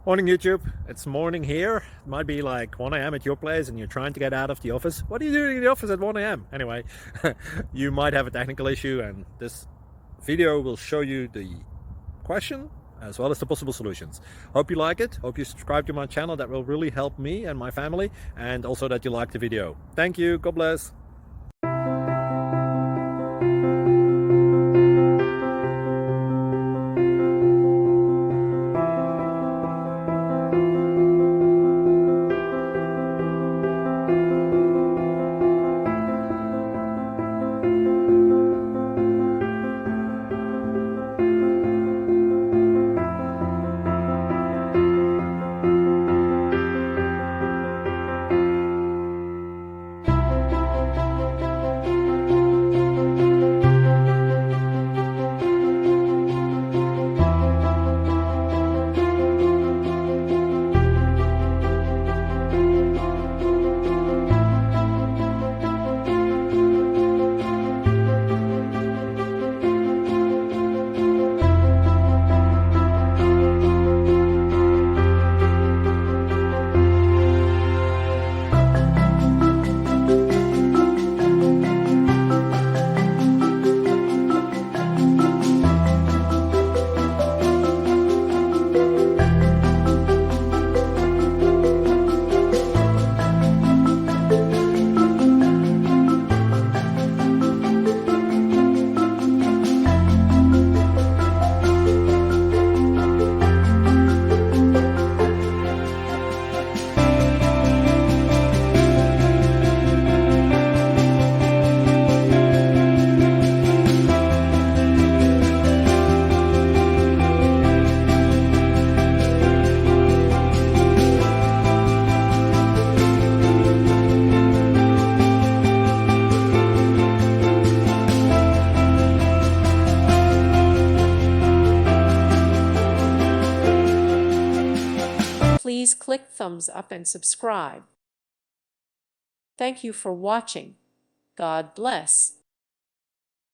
Morning YouTube, it's morning here. It might be like 1 a.m. at your place and you're trying to get out of the office. What are you doing in the office at 1 a.m.? Anyway, you might have a technical issue and this video will show you the question as well as the possible solutions. Hope you like it, hope you subscribe to my channel. That will really help me and my family, and also that you like the video. Thank you, God bless. Please click thumbs up and subscribe. Thank you for watching. God bless.